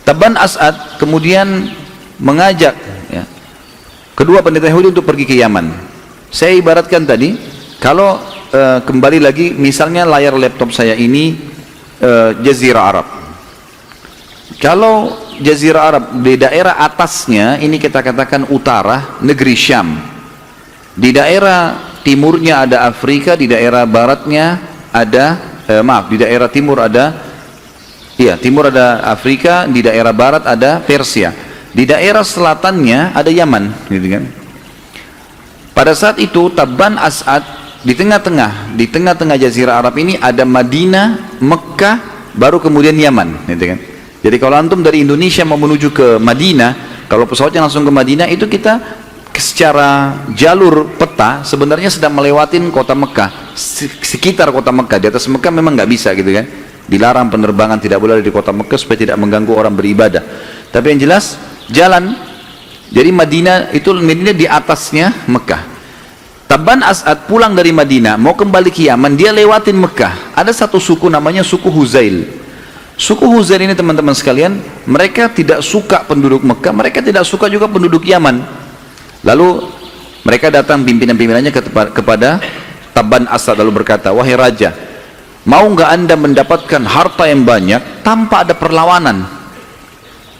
Tabban As'ad kemudian mengajak ya, kedua pendeta Yahudi untuk pergi ke Yaman. Saya ibaratkan tadi, kalau kembali lagi misalnya layar laptop saya ini Jazirah Arab. Kalau Jazirah Arab di daerah atasnya ini kita katakan utara, negeri Syam. Di daerah timurnya ada Afrika, di daerah baratnya ada di daerah timur ada timur ada Afrika, di daerah barat ada Persia. Di daerah selatannya ada Yaman, gitu kan. Pada saat itu Tabban As'ad di tengah-tengah Jazirah Arab ini ada Madinah, Mekah, baru kemudian Yaman, gitu kan. Jadi kalau antum dari Indonesia mau menuju ke Madinah, kalau pesawatnya langsung ke Madinah, itu kita secara jalur peta sebenarnya sedang melewatin kota Mekah, sekitar kota Mekah. Di atas Mekah memang nggak bisa, gitu kan. Dilarang penerbangan, tidak boleh ada di kota Mekah supaya tidak mengganggu orang beribadah. Tapi yang jelas jalan. Jadi Madinah di atasnya Mekah. Tabban As'ad pulang dari Madinah mau kembali ke Yaman, dia lewatin Mekah. Ada satu suku namanya suku Huzail. Suku Huzail ini teman-teman sekalian, mereka tidak suka penduduk Mekah, mereka tidak suka juga penduduk Yaman. Lalu mereka datang pimpinan-pimpinannya kepada Tabban As'ad lalu berkata, wahai raja, mau nggak anda mendapatkan harta yang banyak tanpa ada perlawanan?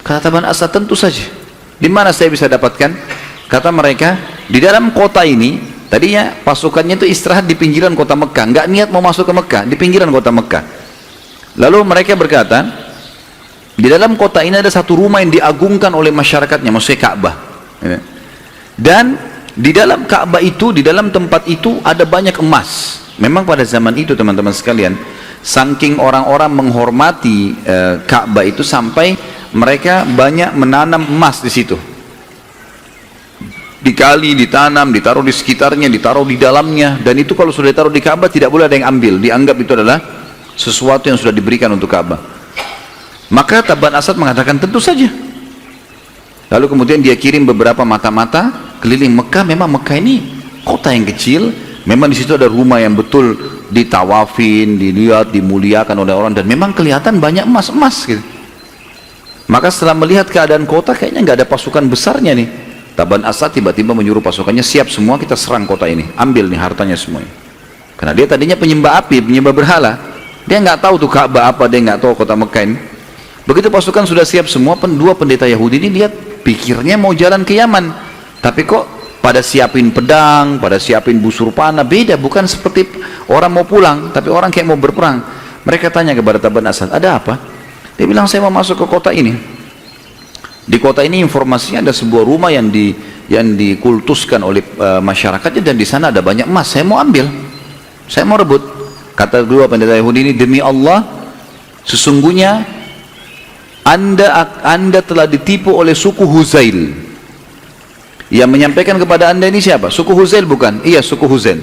Kata Tabban As'ad, tentu saja. Di mana saya bisa dapatkan? Kata mereka, di dalam kota ini, tadinya pasukannya itu istirahat di pinggiran kota Mekah, nggak niat mau masuk ke Mekah, di pinggiran kota Mekah. Lalu mereka berkata, di dalam kota ini ada satu rumah yang diagungkan oleh masyarakatnya, maksudnya Ka'bah. Dan di dalam Ka'bah itu, di dalam tempat itu ada banyak emas. Memang pada zaman itu teman-teman sekalian, saking orang-orang menghormati Ka'bah itu sampai mereka banyak menanam emas di situ. Dikali, ditanam, ditaruh di sekitarnya, ditaruh di dalamnya. Dan itu kalau sudah ditaruh di Ka'bah tidak boleh ada yang ambil. Dianggap itu adalah sesuatu yang sudah diberikan untuk Ka'bah. Maka Tabban As'ad mengatakan tentu saja. Lalu kemudian dia kirim beberapa mata-mata keliling Mekah. Memang Mekah ini kota yang kecil, memang di situ ada rumah yang betul ditawafin, dilihat, dimuliakan oleh orang, dan memang kelihatan banyak emas-emas gitu. Maka setelah melihat keadaan kota, kayaknya nggak ada pasukan besarnya nih. Tabban As'ad tiba-tiba menyuruh pasukannya, siap semua, kita serang kota ini, ambil nih hartanya semuanya. Karena dia tadinya penyembah api, penyembah berhala. Dia nggak tahu tuh Ka'bah apa, dia nggak tahu kota Mekah ini. Begitu pasukan sudah siap semua, dua pendeta Yahudi ini lihat, pikirnya mau jalan ke Yaman, tapi kok pada siapin pedang, pada siapin busur panah, beda, bukan seperti orang mau pulang, tapi orang kayak mau berperang. Mereka tanya kepada Tabban As'ad, ada apa? Dia bilang, saya mau masuk ke kota ini. Di kota ini informasinya ada sebuah rumah yang dikultuskan oleh masyarakatnya, dan di sana ada banyak emas, saya mau ambil, saya mau rebut. Kata dua pendeta Yahudi ini, demi Allah, sesungguhnya anda telah ditipu oleh suku Huzail. Yang menyampaikan kepada anda ini siapa? Suku Huzail bukan? Iya, suku Huzail.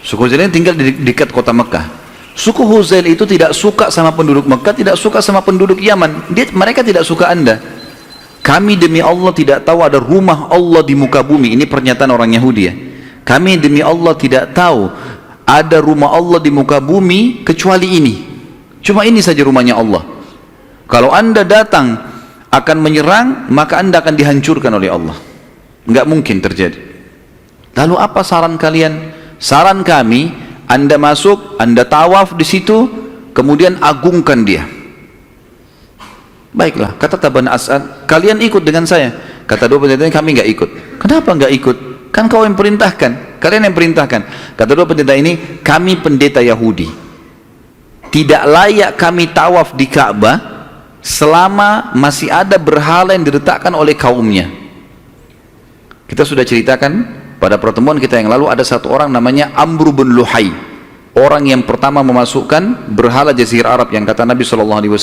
Suku Huzail ini tinggal di dekat kota Mekah. Suku Huzail itu tidak suka sama penduduk Mekah, tidak suka sama penduduk Yaman. Mereka tidak suka anda. Kami demi Allah tidak tahu ada rumah Allah di muka bumi. Ini pernyataan orang Yahudi ya. Kami demi Allah tidak tahu ada rumah Allah di muka bumi kecuali ini. Cuma ini saja rumahnya Allah. Kalau anda datang akan menyerang, maka anda akan dihancurkan oleh Allah. Nggak mungkin terjadi. Lalu apa saran kalian? Saran kami, anda masuk, anda tawaf di situ, kemudian agungkan dia. Baiklah, kata Tabban As'ad, kalian ikut dengan saya. Kata dua pendeta, kami nggak ikut. Kenapa nggak ikut? Kan kau yang perintahkan, kalian yang perintahkan. Kata dua pendeta ini, kami pendeta Yahudi, tidak layak kami tawaf di Ka'bah selama masih ada berhala yang diletakkan oleh kaumnya. Kita sudah ceritakan pada pertemuan kita yang lalu, ada satu orang namanya Amr bin Luhai, orang yang pertama memasukkan berhala Jazirah Arab, yang kata Nabi SAW,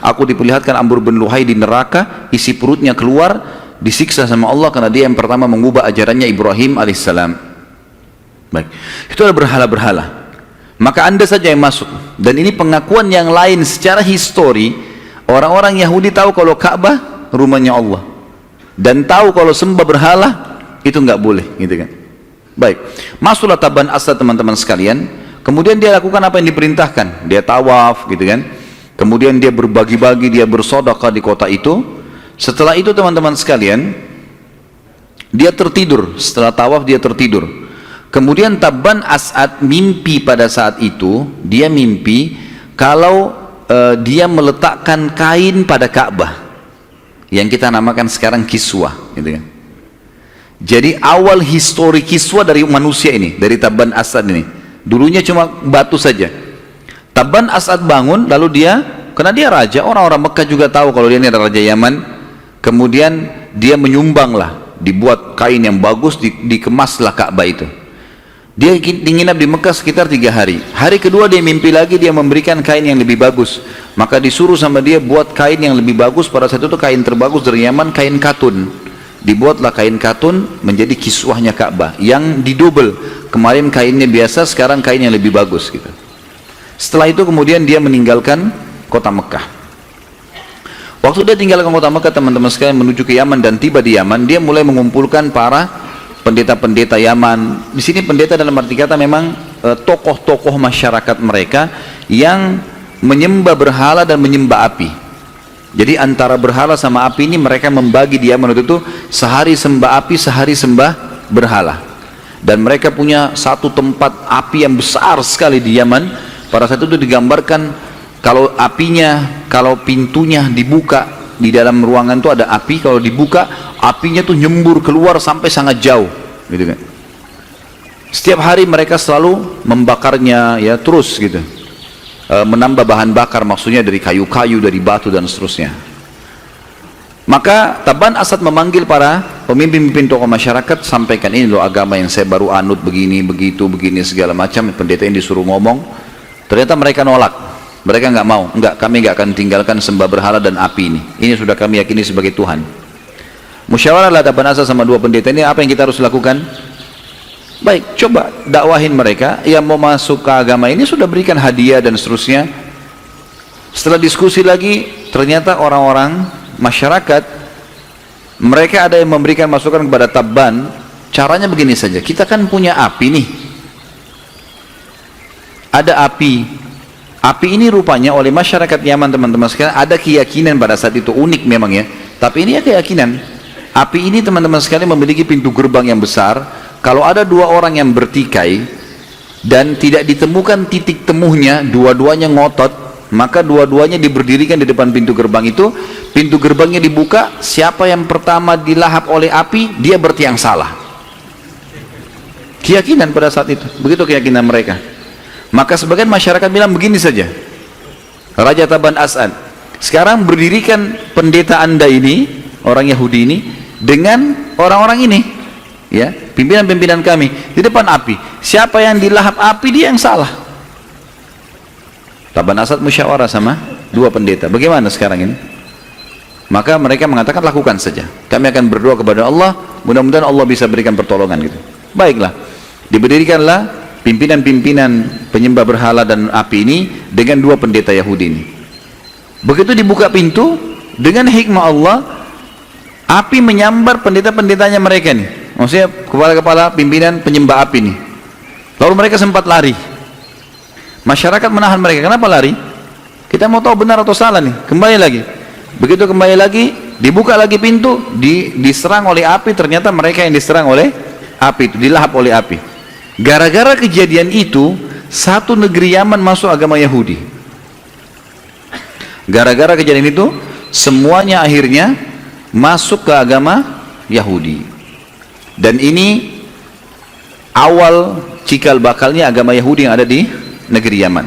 aku diperlihatkan Amr bin Luhai di neraka, isi perutnya keluar, disiksa sama Allah karena dia yang pertama mengubah ajarannya Ibrahim alaihissalam. Baik, itu ada berhala-berhala. Maka anda saja yang masuk. Dan ini pengakuan yang lain secara histori. Orang-orang Yahudi tahu kalau Ka'bah rumahnya Allah, dan tahu kalau sembah berhala itu nggak boleh, gitu kan. Baik, masuklah Tabban As'ad teman-teman sekalian. Kemudian dia lakukan apa yang diperintahkan. Dia tawaf, gitu kan. Kemudian dia berbagi-bagi, dia bersedekah di kota itu. Setelah itu teman-teman sekalian, dia tertidur. Setelah tawaf dia tertidur. Kemudian Tabban As'ad mimpi pada saat itu, dia mimpi kalau dia meletakkan kain pada Ka'bah, yang kita namakan sekarang kiswah, gitu kan. Jadi awal histori kiswah dari manusia ini, dari Tabban As'ad ini. Dulunya cuma batu saja. Tabban As'ad bangun, lalu dia, karena dia raja, orang-orang Mekah juga tahu kalau dia ini adalah raja Yaman. Kemudian dia menyumbanglah, dibuat kain yang bagus, dikemaslah Ka'bah itu. Dia nginap di Mekah sekitar 3 hari. Hari kedua dia mimpi lagi, dia memberikan kain yang lebih bagus. Maka disuruh sama dia buat kain yang lebih bagus. Pada saat itu kain terbagus dari Yaman, kain katun. Dibuatlah kain katun menjadi kiswahnya Ka'bah, yang didouble. Kemarin kainnya biasa, sekarang kain yang lebih bagus gitu. Setelah itu kemudian dia meninggalkan kota Mekah. Waktu dia tinggalkan kota Mekah, teman-teman sekalian, menuju ke Yaman dan tiba di Yaman, dia mulai mengumpulkan para pendeta-pendeta Yaman. Di sini pendeta dalam arti kata memang tokoh-tokoh masyarakat mereka yang menyembah berhala dan menyembah api. Jadi antara berhala sama api ini mereka membagi di Yaman itu sehari sembah api, sehari sembah berhala. Dan mereka punya satu tempat api yang besar sekali di Yaman. Pada saat itu digambarkan kalau apinya, kalau pintunya dibuka, di dalam ruangan itu ada api, kalau dibuka apinya tuh nyembur keluar sampai sangat jauh, gitu kan. Setiap hari mereka selalu membakarnya, ya, terus gitu, menambah bahan bakar, maksudnya dari kayu-kayu, dari batu dan seterusnya. Maka Tabban As'ad memanggil para pemimpin-pemimpin tokoh masyarakat, sampaikan, ini loh agama yang saya baru anut, begini, begitu, begini, segala macam. Pendeta yang disuruh ngomong, ternyata mereka nolak. Mereka nggak mau, kami nggak akan tinggalkan sembah berhala dan api ini. Ini sudah kami yakini sebagai Tuhan. Musyawarahlah Tabban As'ad sama 2 pendeta ini, apa yang kita harus lakukan? Baik, coba dakwahin mereka yang mau masuk ke agama ini, sudah berikan hadiah dan seterusnya. Setelah diskusi lagi, ternyata orang-orang masyarakat, mereka ada yang memberikan masukan kepada Tabban. Caranya begini saja, kita kan punya api nih, ada api. Api ini rupanya oleh masyarakat Yaman, teman-teman sekalian, ada keyakinan pada saat itu, unik memang ya, tapi ini ya keyakinan. Api ini teman-teman sekalian memiliki pintu gerbang yang besar. Kalau ada 2 orang yang bertikai dan tidak ditemukan titik temunya, dua-duanya ngotot, maka dua-duanya diberdirikan di depan pintu gerbang itu. Pintu gerbangnya dibuka, siapa yang pertama dilahap oleh api, dia berarti yang salah. Keyakinan pada saat itu, begitu keyakinan mereka. Maka sebagian masyarakat bilang begini saja, Raja Tabban As'ad, sekarang berdirikan pendeta anda ini, orang Yahudi ini, dengan orang-orang ini, ya, pimpinan-pimpinan kami, di depan api. Siapa yang dilahap api, dia yang salah. Tabban As'ad musyawarah sama 2 pendeta, bagaimana sekarang ini? Maka mereka mengatakan, lakukan saja, kami akan berdoa kepada Allah, mudah-mudahan Allah bisa berikan pertolongan gitu. Baiklah, diberdirikanlah pimpinan-pimpinan penyembah berhala dan api ini dengan 2 pendeta Yahudi ini. Begitu dibuka pintu, dengan hikmah Allah, api menyambar pendeta-pendetanya mereka nih, maksudnya kepala-kepala pimpinan penyembah api nih. Lalu mereka sempat lari. Masyarakat menahan mereka. Kenapa lari? Kita mau tahu benar atau salah nih. Kembali lagi. Begitu kembali lagi, dibuka lagi pintu, diserang oleh api. Ternyata mereka yang diserang oleh api itu, dilahap oleh api. Gara-gara kejadian itu, satu negeri Yaman masuk agama Yahudi. Gara-gara kejadian itu, semuanya akhirnya masuk ke agama Yahudi. Dan ini awal cikal bakalnya agama Yahudi yang ada di negeri Yaman.